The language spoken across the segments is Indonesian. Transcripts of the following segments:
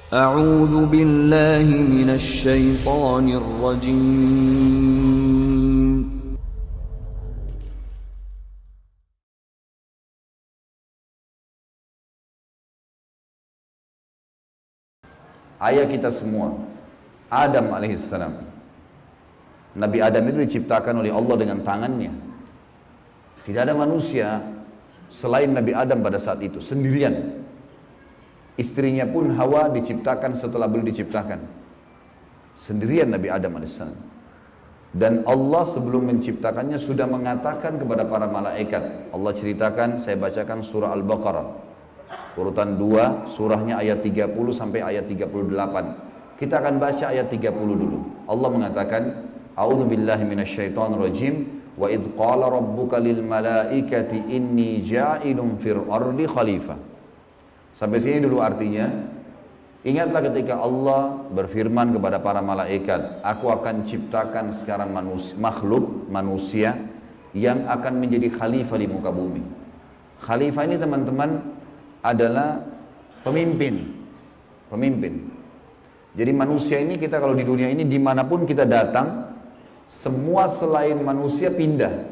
أعوذ بالله من الشيطان الرجيم. Ayah kita semua, Adam alaihissalam. Nabi Adam itu diciptakan oleh Allah dengan tangannya. Tidak ada manusia selain Nabi Adam pada saat itu, sendirian. Istrinya pun Hawa diciptakan setelah beliau diciptakan. Sendirian Nabi Adam alaihissalam. Dan Allah sebelum menciptakannya sudah mengatakan kepada para malaikat. Allah ceritakan, saya bacakan surah Al-Baqarah. Urutan 2, surahnya ayat 30 sampai ayat 38. Kita akan baca ayat 30 dulu. Allah mengatakan, A'udzubillahi minasyaitonirrajim. Wa idh qala rabbuka lil malaikati inni ja'ilun fil ardi khalifah. Sampai sini dulu artinya. Ingatlah ketika Allah berfirman kepada para malaikat, aku akan ciptakan sekarang manusia yang akan menjadi khalifah di muka bumi. Khalifah ini teman-teman adalah pemimpin. Jadi manusia ini, kita kalau di dunia ini dimanapun kita datang, semua selain manusia pindah.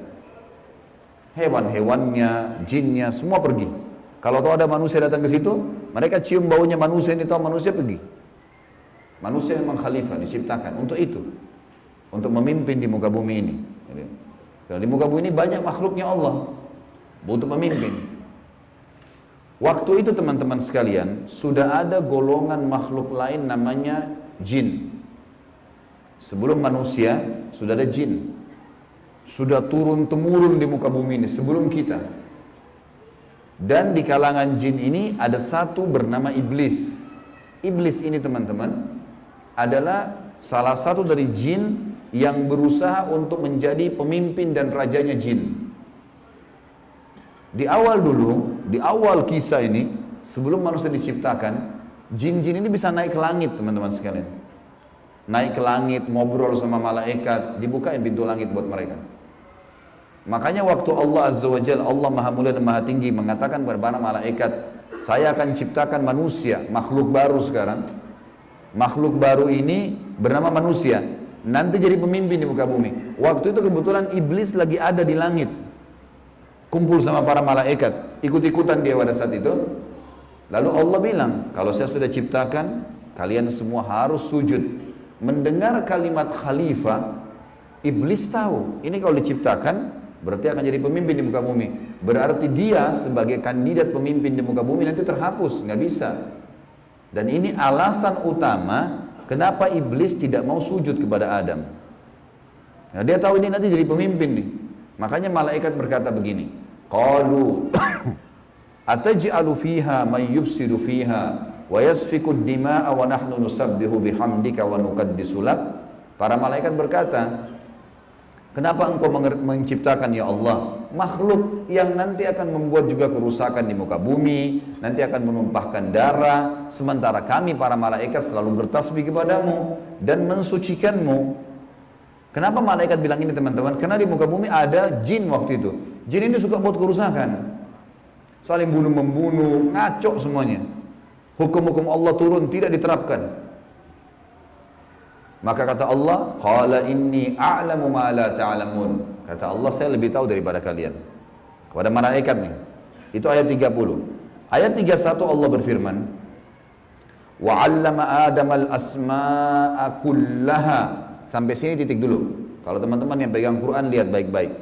Hewan-hewannya, jinnya, semua pergi. Kalau tahu ada manusia datang ke situ, mereka cium baunya manusia ini, tahu manusia pergi. Manusia memang khalifah, diciptakan untuk itu, untuk memimpin di muka bumi ini. Karena di muka bumi ini banyak makhluknya Allah, butuh pemimpin. Waktu itu teman-teman sekalian, sudah ada golongan makhluk lain namanya jin. Sebelum manusia, sudah ada jin. Sudah turun-temurun di muka bumi ini, sebelum kita. Dan di kalangan jin ini ada satu bernama iblis. Iblis ini teman-teman adalah salah satu dari jin yang berusaha untuk menjadi pemimpin dan rajanya jin. Di awal dulu, di awal kisah ini, sebelum manusia diciptakan, jin-jin ini bisa naik ke langit teman-teman sekalian. Naik ke langit, ngobrol sama malaikat, dibukain pintu langit buat mereka. Makanya waktu Allah Azza wa Jalla, Allah Maha Mulia dan Maha Tinggi, mengatakan kepada para malaikat, saya akan ciptakan manusia, makhluk baru sekarang. Makhluk baru ini bernama manusia, nanti jadi pemimpin di muka bumi. Waktu itu kebetulan iblis lagi ada di langit, kumpul sama para malaikat, ikut-ikutan dia pada saat itu. Lalu Allah bilang, kalau saya sudah ciptakan, kalian semua harus sujud. Mendengar kalimat khalifah, iblis tahu, ini kalau diciptakan, berarti akan jadi pemimpin di muka bumi. Berarti dia sebagai kandidat pemimpin di muka bumi nanti terhapus, nggak bisa. Dan ini alasan utama kenapa iblis tidak mau sujud kepada Adam. Nah, dia tahu ini nanti jadi pemimpin nih. Makanya malaikat berkata begini, qalu ataj'alu fiha may yufsidu fiha wa yasfiku ad-dima'a wa nahnu nusabbihu bihamdika wa nuqaddisu lak. Para malaikat berkata, kenapa engkau menciptakan ya Allah makhluk yang nanti akan membuat juga kerusakan di muka bumi, nanti akan menumpahkan darah, sementara kami para malaikat selalu bertasbih kepadamu dan mensucikanmu. Kenapa malaikat bilang ini teman-teman? Karena di muka bumi ada jin waktu itu. Jin ini suka buat kerusakan, saling bunuh-membunuh, ngaco semuanya. Hukum-hukum Allah turun, tidak diterapkan. Maka kata Allah, qala inni a'lamu ma la ta'lamun. Kata Allah, saya lebih tahu daripada kalian. Kepada malaikat nih. Itu ayat 30. Ayat 31 Allah berfirman, wa 'allama Adamal asma'a kullaha. Sampai sini titik dulu. Kalau teman-teman yang pegang Quran lihat baik-baik.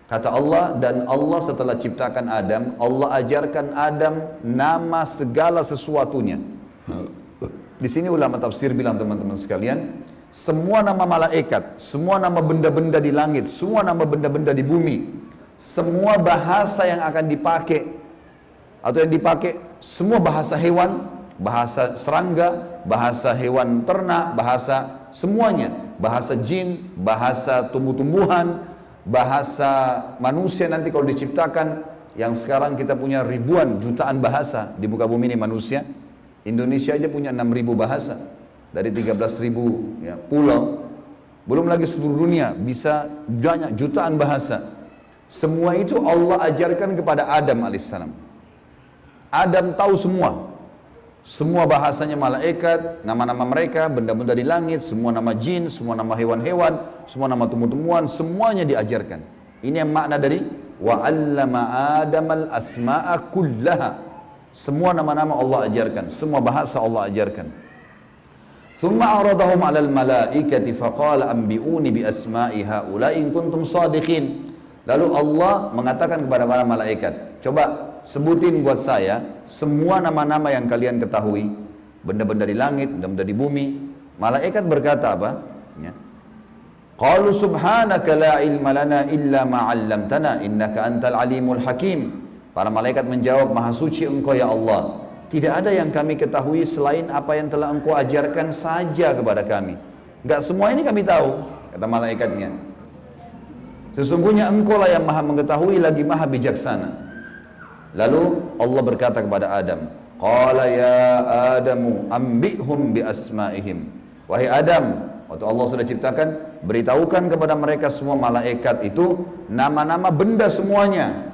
Kata Allah, dan Allah setelah ciptakan Adam, Allah ajarkan Adam nama segala sesuatunya. Di sini ulama tafsir bilang teman-teman sekalian, semua nama malaikat, semua nama benda-benda di langit, semua nama benda-benda di bumi, semua bahasa yang akan dipakai atau yang dipakai, semua bahasa hewan, bahasa serangga, bahasa hewan ternak, bahasa semuanya, bahasa jin, bahasa tumbuh-tumbuhan, bahasa manusia nanti kalau diciptakan, yang sekarang kita punya ribuan, jutaan bahasa di muka bumi ini manusia. Indonesia aja punya 6.000 bahasa dari 13.000 ya, pulau. Belum lagi seluruh dunia bisa banyak jutaan bahasa. Semua itu Allah ajarkan kepada Adam alaihissalam. Adam tahu semua. Semua bahasanya malaikat, nama-nama mereka, benda-benda di langit, semua nama jin, semua nama hewan-hewan, semua nama tumbuh-tumbuhan, semuanya diajarkan. Ini yang makna dari wa 'allama Adamal asma'a kullaha. Semua nama-nama Allah ajarkan, semua bahasa Allah ajarkan. Thumma aradahum 'alal malaikati faqala anbi'uni bi asma'i haula'i in kuntum shadiqin. Lalu Allah mengatakan kepada para malaikat, coba sebutin buat saya semua nama-nama yang kalian ketahui, benda-benda di langit, benda-benda di bumi. Malaikat berkata apa? Ya. Qalu subhanaka la ilma lana illa ma 'allamtana innaka antal alimul hakim. Para malaikat menjawab, maha suci engkau ya Allah, tidak ada yang kami ketahui selain apa yang telah engkau ajarkan saja kepada kami. Enggak semua ini kami tahu, kata malaikatnya. Sesungguhnya engkau lah yang maha mengetahui lagi maha bijaksana. Lalu Allah berkata kepada Adam, qala ya Adamu ambihum bi asma'ihim. Wahai Adam, waktu Allah sudah ciptakan, beritahukan kepada mereka semua malaikat itu nama-nama benda semuanya.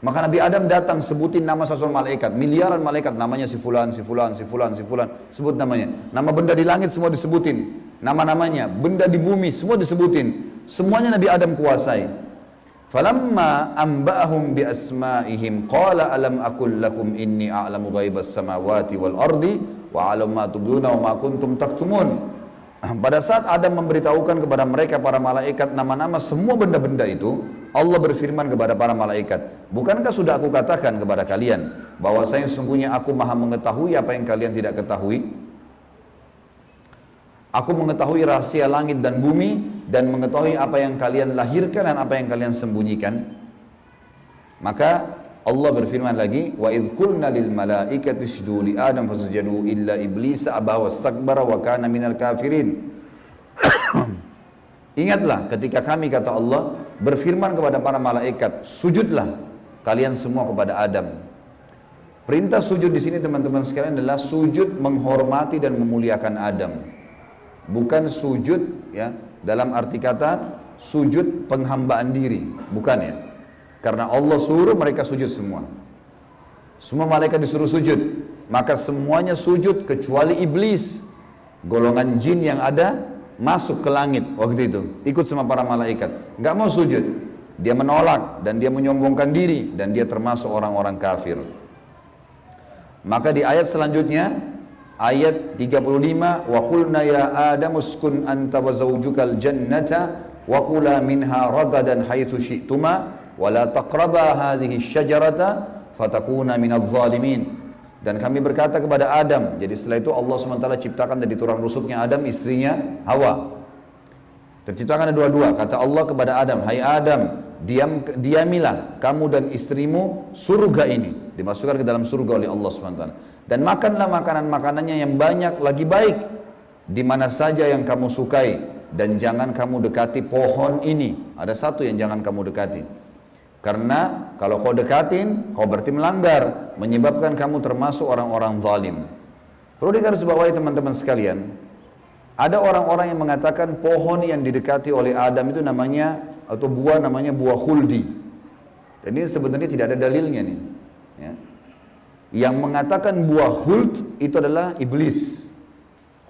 Maka Nabi Adam datang sebutin nama satu malaikat, miliaran malaikat, namanya si fulan, si fulan, si fulan, si fulan, sebut namanya. Nama benda di langit semua disebutin, nama-namanya, benda di bumi semua disebutin. Semuanya Nabi Adam kuasai. Falamma amba'ahum bi asma'ihim qala alam aqul lakum inni a'lamu ghaibas samawati wal ardi wa a'lamu ma tubduna wa ma kuntum taktumun. Pada saat Adam memberitahukan kepada mereka para malaikat nama-nama semua benda-benda itu, Allah berfirman kepada para malaikat, bukankah sudah aku katakan kepada kalian bahwasanya sesungguhnya aku maha mengetahui apa yang kalian tidak ketahui? Aku mengetahui rahasia langit dan bumi dan mengetahui apa yang kalian lahirkan dan apa yang kalian sembunyikan. Maka Allah berfirman lagi, wa idh qulna lil malaikati isjudu li Adam fasajadu illa iblis aba wastakbara wa kana minal kafirin. Ingatlah ketika kami, kata Allah, berfirman kepada para malaikat, sujudlah kalian semua kepada Adam. Perintah sujud di sini teman-teman sekalian adalah sujud menghormati dan memuliakan Adam. Bukan sujud ya dalam arti kata sujud penghambaan diri, bukan ya. Karena Allah suruh mereka sujud semua. Semua malaikat disuruh sujud, maka semuanya sujud kecuali iblis. Golongan jin yang ada masuk ke langit waktu itu, ikut sama para malaikat, nggak mau sujud. Dia menolak dan dia menyombongkan diri dan dia termasuk orang-orang kafir. Maka di ayat selanjutnya, ayat 35, wa qulna ya Adam uskun anta wa zawjukal jannata wa kula minha ragadan haitsu syi'tuma wa la taqraba hadhihi syajarata fatakuna minadh dhalimin. Dan kami berkata kepada Adam, jadi setelah itu Allah SWT ciptakan dari tulang rusuknya Adam istrinya Hawa. Terciptakan ada dua-dua. Kata Allah kepada Adam, hai Adam, diamilah kamu dan istrimu surga ini, dimasukkan ke dalam surga oleh Allah SWT. Dan makanlah makanan-makanannya yang banyak lagi baik di mana saja yang kamu sukai, dan jangan kamu dekati pohon ini. Ada satu yang jangan kamu dekati, karena kalau kau dekatin kau berarti melanggar, menyebabkan kamu termasuk orang-orang zalim. Perlu digarisbawahi teman-teman sekalian, ada orang-orang yang mengatakan pohon yang didekati oleh Adam itu namanya, atau buah namanya buah khuldi. Dan ini sebenarnya tidak ada dalilnya nih ya. Yang mengatakan buah khuld itu adalah iblis.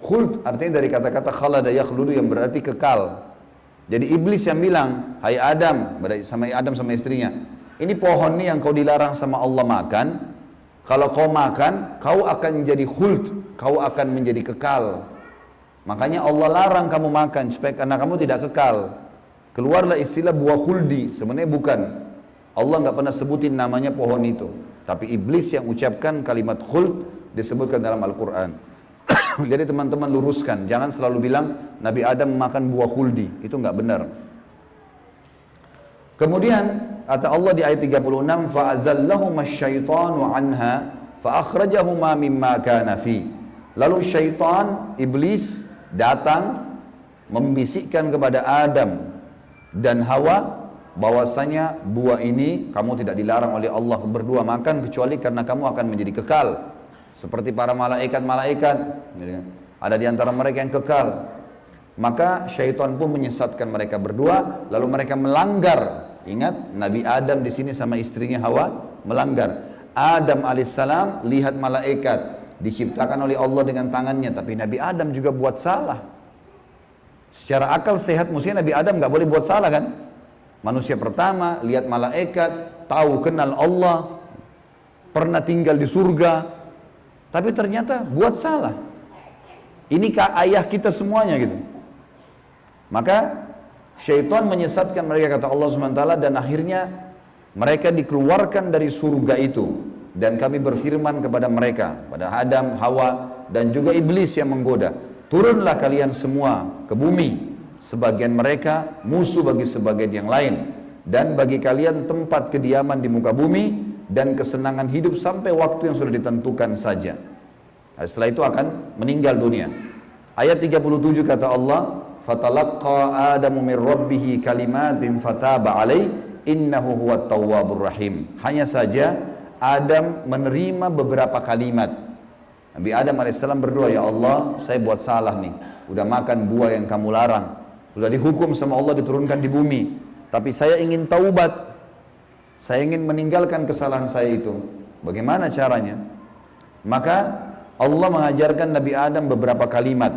Khuld artinya dari kata-kata khalada yakhludu yang berarti kekal. Jadi iblis yang bilang, hai Adam, sama istrinya, ini pohon nih yang kau dilarang sama Allah makan, kalau kau makan, kau akan menjadi khuld, kau akan menjadi kekal. Makanya Allah larang kamu makan, supaya karena kamu tidak kekal. Keluarlah istilah buah khuldi, sebenarnya bukan. Allah nggak pernah sebutin namanya pohon itu. Tapi iblis yang ucapkan kalimat khuld disebutkan dalam Al-Quran. Jadi teman-teman luruskan, jangan selalu bilang Nabi Adam makan buah khuldi, itu nggak benar. Kemudian kata Allah di ayat 36, fa'azallahuma syaitanu anha fa'akhrajahuma mimma kana fi. Lalu syaitan, iblis datang membisikkan kepada Adam dan Hawa bahwasanya buah ini kamu tidak dilarang oleh Allah berdua makan kecuali karena kamu akan menjadi kekal. Seperti para malaikat-malaikat, ada di antara mereka yang kekal. Maka syaitan pun menyesatkan mereka berdua, lalu mereka melanggar. Ingat, Nabi Adam di sini sama istrinya Hawa melanggar. Adam alaihissalam lihat malaikat, diciptakan oleh Allah dengan tangannya, tapi Nabi Adam juga buat salah. Secara akal sehat mestinya Nabi Adam nggak boleh buat salah kan? Manusia pertama, lihat malaikat, tahu kenal Allah, pernah tinggal di surga, tapi ternyata buat salah. Ini ayah kita semuanya gitu. Maka syaitan menyesatkan mereka, kata Allah SWT, dan akhirnya mereka dikeluarkan dari surga itu. Dan kami berfirman kepada mereka, pada Adam, Hawa, dan juga iblis yang menggoda, turunlah kalian semua ke bumi, sebagian mereka musuh bagi sebagian yang lain, dan bagi kalian tempat kediaman di muka bumi, dan kesenangan hidup sampai waktu yang sudah ditentukan saja. Nah, setelah itu akan meninggal dunia. Ayat 37 kata Allah, fatalaqqa Adamu min rabbih kalimatin fataba alaih innahu huwat tawwabur rahim. Hanya saja Adam menerima beberapa kalimat. Nabi Adam AS berdoa, ya Allah, saya buat salah nih, udah makan buah yang kamu larang, sudah dihukum sama Allah diturunkan di bumi, tapi saya ingin taubat, saya ingin meninggalkan kesalahan saya itu. Bagaimana caranya? Maka Allah mengajarkan Nabi Adam beberapa kalimat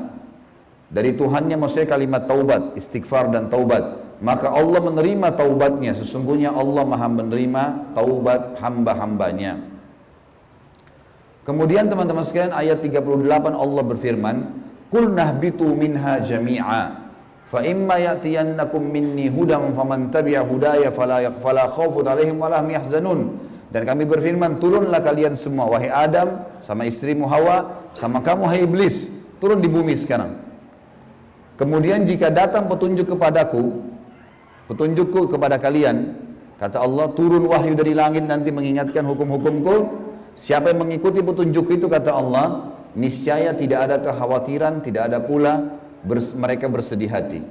dari Tuhannya, maksudnya kalimat taubat, istighfar dan taubat. Maka Allah menerima taubatnya. Sesungguhnya Allah maha menerima taubat hamba-hambanya. Kemudian teman-teman sekalian, ayat 38 Allah berfirman, Qul nahbitu minha jami'a fa imma ya'tiyannakum minni hudan faman tabi'a hudaya fala khawfun 'alaihim wa lahum yahzanun. Dan kami berfirman, turunlah kalian semua, wahai Adam, sama istrimu Hawa, sama kamu hai iblis, turun di bumi sekarang. Kemudian jika datang petunjuk kepadaku, petunjukku kepada kalian, kata Allah, turun wahyu dari langit nanti mengingatkan hukum-hukumku. Siapa yang mengikuti petunjuk itu, kata Allah, niscaya tidak ada kekhawatiran, tidak ada pula mereka bersedih hati.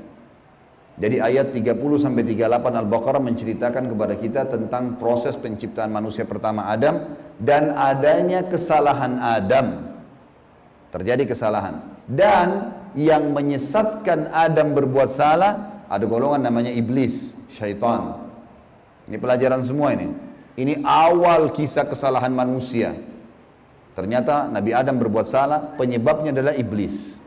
Jadi ayat 30-38 Al-Baqarah menceritakan kepada kita tentang proses penciptaan manusia pertama Adam dan adanya kesalahan Adam. Terjadi kesalahan. Dan yang menyesatkan Adam berbuat salah, ada golongan namanya iblis, syaitan. Ini pelajaran semua ini. Ini awal kisah kesalahan manusia. Ternyata Nabi Adam berbuat salah, penyebabnya adalah iblis.